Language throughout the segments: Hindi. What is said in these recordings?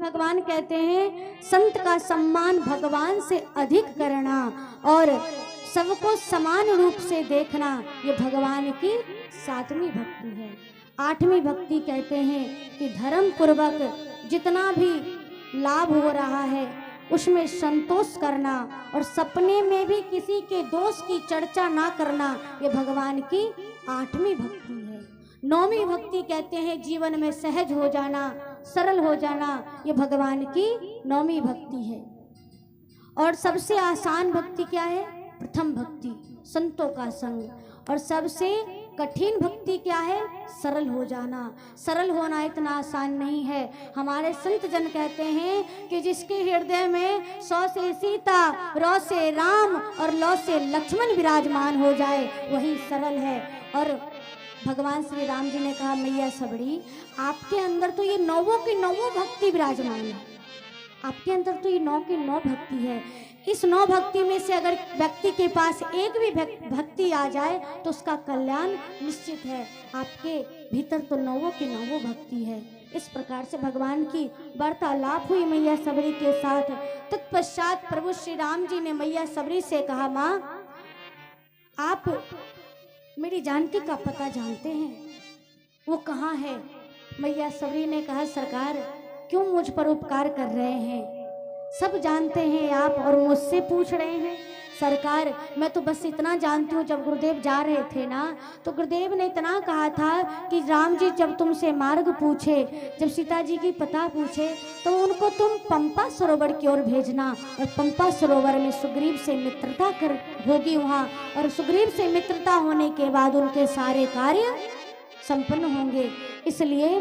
भगवान कहते हैं संत का सम्मान भगवान से अधिक करना और सबको समान रूप से देखना, ये भगवान की 7वीं भक्ति है। 8वीं भक्ति कहते हैं कि धर्म पूर्वक जितना भी लाभ हो रहा है उसमें संतोष करना और सपने में भी किसी के दोष की चर्चा ना करना, ये भगवान की 8वीं भक्ति है। 9वीं भक्ति कहते हैं जीवन में सहज हो जाना, सरल हो जाना, ये भगवान की 9वीं भक्ति है। और सबसे आसान भक्ति क्या है? प्रथम भक्ति, संतों का संग। और सबसे कठिन भक्ति क्या है? सरल हो जाना। सरल होना इतना आसान नहीं है। हमारे संत जन कहते हैं कि जिसके हृदय में 100 से सीता, रौ से राम और लौ से लक्ष्मण विराजमान हो जाए वही सरल है। और भगवान श्री राम जी ने कहा, मैया सबड़ी आपके अंदर तो ये 9 की 9 भक्ति विराजमान है, आपके अंदर तो ये 9 की 9 भक्ति है। इस 9 भक्ति में से अगर व्यक्ति के पास एक भी भक्ति आ जाए तो उसका कल्याण निश्चित है। आपके भीतर तो 9 की 9 भक्ति है। इस प्रकार से भगवान की वार्तालाप हुई मैया सबरी के साथ। तत्पश्चात प्रभु श्री राम जी ने मैया सबरी से कहा, माँ आप मेरी जानकी का पता जानते हैं, वो कहाँ है? मैया सबरी ने कहा, सरकार क्यों मुझ पर उपकार कर रहे हैं? सब जानते हैं आप और मुझसे पूछ रहे हैं। सरकार मैं तो बस इतना जानती हूँ, जब गुरुदेव जा रहे थे ना तो गुरुदेव ने इतना कहा था कि राम जी जब तुमसे मार्ग पूछे, जब सीता जी की पता पूछे तो उनको तुम पंपा सरोवर की ओर भेजना और पंपा सरोवर में सुग्रीव से मित्रता कर होगी वहाँ, और सुग्रीव से मित्रता होने के बाद उनके सारे कार्य संपन्न होंगे। इसलिए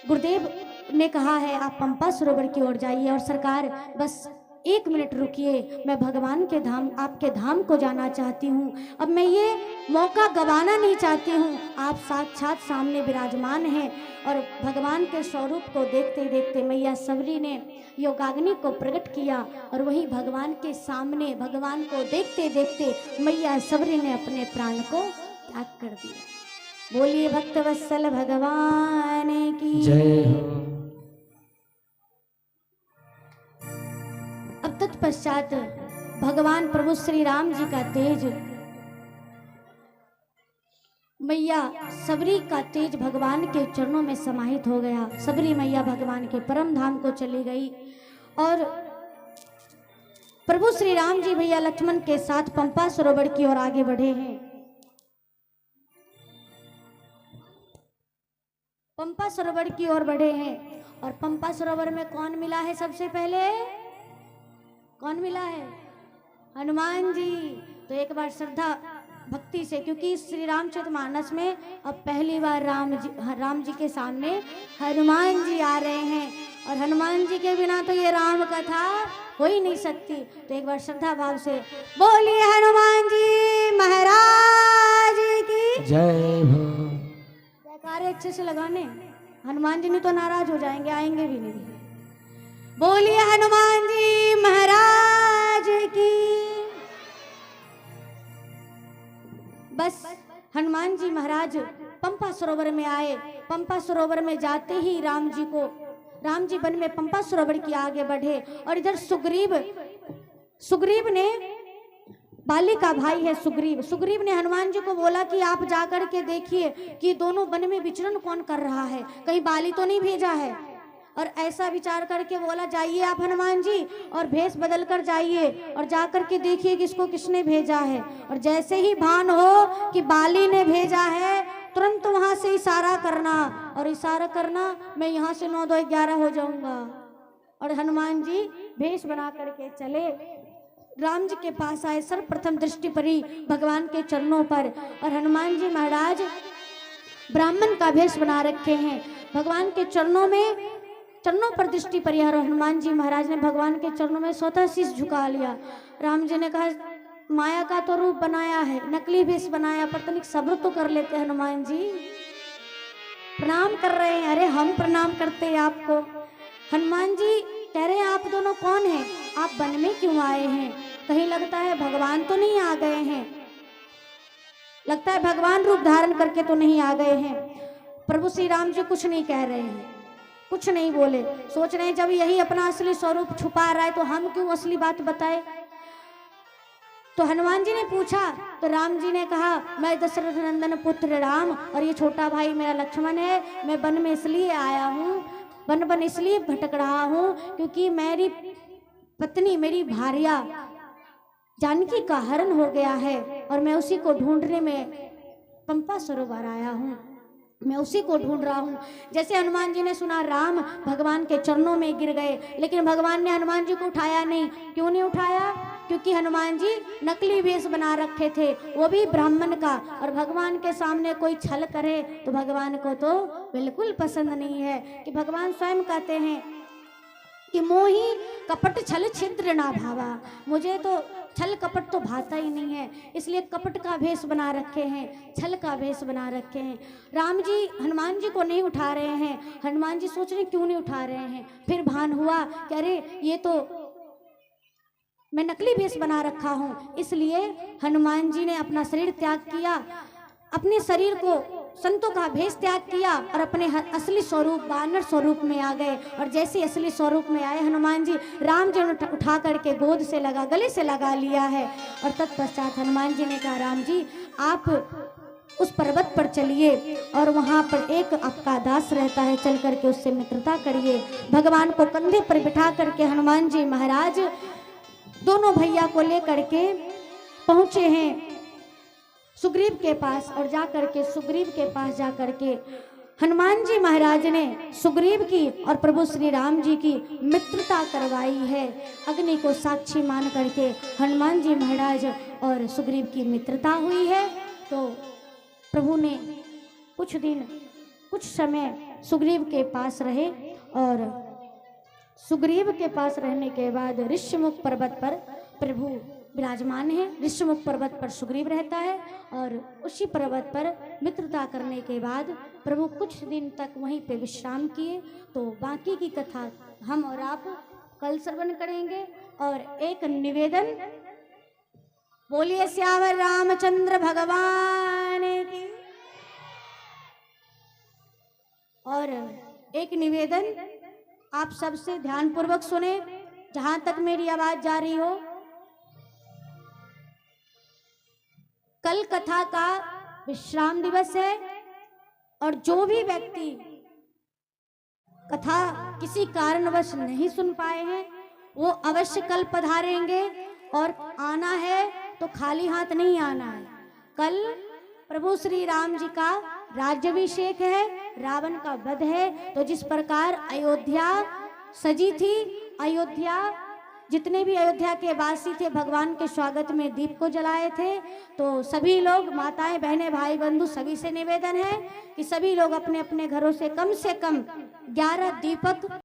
गुरुदेव ने कहा है आप पंपा सरोवर की ओर जाइए। और सरकार बस 1 मिनट रुकिए, मैं भगवान के धाम, आपके धाम को जाना चाहती हूँ। अब मैं ये मौका गंवाना नहीं चाहती हूँ। आप साक्षात सामने विराजमान हैं। और भगवान के स्वरूप को देखते देखते मैया सबरी ने योगाग्नि को प्रकट किया और वही भगवान के सामने भगवान को देखते देखते मैया सबरी ने अपने प्राण को त्याग कर दिया। बोलिए भक्तवत्सल भगवान की जय हो। अब तत्पश्चात भगवान प्रभु श्री राम जी का तेज, मैया सबरी का तेज भगवान के चरणों में समाहित हो गया। सबरी मैया भगवान के परम धाम को चली गई और प्रभु श्री राम जी भैया लक्ष्मण के साथ पंपा सरोवर की ओर आगे बढ़े हैं। पंपा सरोवर की ओर बढ़े हैं और पंपा सरोवर में कौन मिला है? सबसे पहले कौन मिला है? हनुमान जी। तो एक बार श्रद्धा भक्ति से, क्योंकि श्री रामचरितमानस में अब पहली बार राम जी के सामने हनुमान जी आ रहे हैं और हनुमान जी के बिना तो ये राम कथा हो ही नहीं सकती। तो एक बार श्रद्धा भाव से बोलिए हनुमान जी महाराज की जय हो। जयकारे अच्छे से लगाने, हनुमान जी नहीं तो नाराज हो जाएंगे, आएंगे भी नहीं। बोलिए हनुमान जी महाराज की। बस हनुमान जी महाराज पंपा सरोवर में आए। पंपा सरोवर में जाते ही राम जी वन में पंपा सरोवर की आगे बढ़े और इधर सुग्रीव ने, बाली का भाई है सुग्रीव ने हनुमान जी को बोला कि आप जाकर के देखिए कि दोनों वन में विचरण कौन कर रहा है, कहीं बाली तो नहीं भेजा है। और ऐसा विचार करके बोला जाइए आप हनुमान जी और भेष बदल कर जाइए और जाकर के देखिए कि इसको किसने भेजा है। और जैसे ही भान हो कि बाली ने भेजा है तुरंत वहां से इशारा करना, और इशारा करना मैं यहाँ से 9 2 11 हो जाऊंगा। और हनुमान जी भेष बना करके चले, राम जी के पास आए, सर्वप्रथम दृष्टि पड़ी भगवान के चरणों पर। और हनुमान जी महाराज ब्राह्मण का भेष बना रखे हैं, भगवान के चरणों पर दृष्टि पड़ी और हनुमान जी महाराज ने भगवान के चरणों में स्वतः शीश झुका लिया। राम जी ने कहा माया का तो रूप बनाया है, नकली भेष बनाया, पर तनिक सब्र तो कर लेते हनुमान जी। प्रणाम कर रहे हैं। अरे हम प्रणाम करते हैं आपको। हनुमान जी कह रहे हैं आप दोनों कौन हैं? आप वन में क्यों आए हैं? कहीं लगता है भगवान तो नहीं आ गए हैं, लगता है भगवान रूप धारण करके तो नहीं आ गए हैं। प्रभु श्री राम जी कुछ नहीं कह रहे हैं। कुछ नहीं बोले। सोच रहे हैं जब यही अपना असली स्वरूप छुपा रहा है तो हम क्यों असली बात बताए। तो हनुमान जी ने पूछा तो राम जी ने कहा, मैं दशरथ नंदन पुत्र राम और ये छोटा भाई मेरा लक्ष्मण है। मैं वन में इसलिए आया हूँ, वन इसलिए भटक रहा हूँ क्योंकि मेरी पत्नी, मेरी भार्या जानकी का हरण हो गया है और मैं उसी को ढूंढने में पंपा सरोवर आया हूँ, मैं उसी को ढूंढ रहा हूँ। जैसे हनुमान जी ने सुना राम भगवान के चरणों में गिर गए, लेकिन भगवान ने हनुमान जी को उठाया नहीं। क्यों नहीं उठाया? क्योंकि हनुमान जी नकली वेश बना रखे थे, वो भी ब्राह्मण का, और भगवान के सामने कोई छल करे तो भगवान को तो बिल्कुल पसंद नहीं है। कि भगवान स्वयं कहते हैं कि मोही कपट छल छिद्र ना भावा, मुझे तो छल कपट तो भाता ही नहीं है, इसलिए कपट का भेष बना रखे हैं, छल का भेष बना रखे हैं। राम जी हनुमान जी को नहीं उठा रहे हैं। हनुमान जी सोच रहे क्यों नहीं उठा रहे हैं। फिर भान हुआ कि अरे ये तो मैं नकली भेष बना रखा हूँ, इसलिए हनुमान जी ने अपना शरीर त्याग किया, अपने शरीर को संतों का भेष त्याग किया और अपने असली स्वरूप वानर स्वरूप में आ गए। और जैसे असली स्वरूप में आए हनुमान जी, राम जी ने उठा करके गोद से लगा, गले से लगा लिया है। और तत्पश्चात हनुमान जी ने कहा, राम जी आप उस पर्वत पर चलिए और वहाँ पर एक आपका दास रहता है, चल करके उससे मित्रता करिए। भगवान को कंधे पर बिठा करके हनुमान जी महाराज दोनों भैया को लेकर के पहुँचे हैं सुग्रीव के पास। और जा करके सुग्रीव के पास जा करके हनुमान जी महाराज ने सुग्रीव की और प्रभु श्री राम जी की मित्रता करवाई है। अग्नि को साक्षी मान करके हनुमान जी महाराज और सुग्रीव की मित्रता हुई है। तो प्रभु ने कुछ दिन कुछ समय सुग्रीव के पास रहे और सुग्रीव के पास रहने के बाद ऋष्यमुख पर्वत पर प्रभु विराजमान है। ऋष्यमुख पर्वत पर सुग्रीव रहता है और उसी पर्वत पर मित्रता करने के बाद प्रभु कुछ दिन तक वहीं पे विश्राम किए। तो बाकी की कथा हम और आप कल श्रवण करेंगे। और एक निवेदन, बोलिए श्यावर रामचंद्र भगवान की। और एक निवेदन, आप सबसे ध्यानपूर्वक सुने, जहां तक मेरी आवाज जा रही हो। कल कथा का विश्राम दिवस है और जो भी व्यक्ति कथा किसी कारणवश नहीं सुन पाए हैं वो अवश्य कल पधारेंगे। और आना है तो खाली हाथ नहीं आना है। कल प्रभु श्री राम जी का राज्याभिषेक है, रावण का वध है। तो जिस प्रकार अयोध्या सजी थी, अयोध्या जितने भी अयोध्या के वासी थे भगवान के स्वागत में दीप को जलाए थे। तो सभी लोग, माताएं बहनें भाई बंधु, सभी से निवेदन है कि सभी लोग अपने अपने घरों से कम 11 दीपक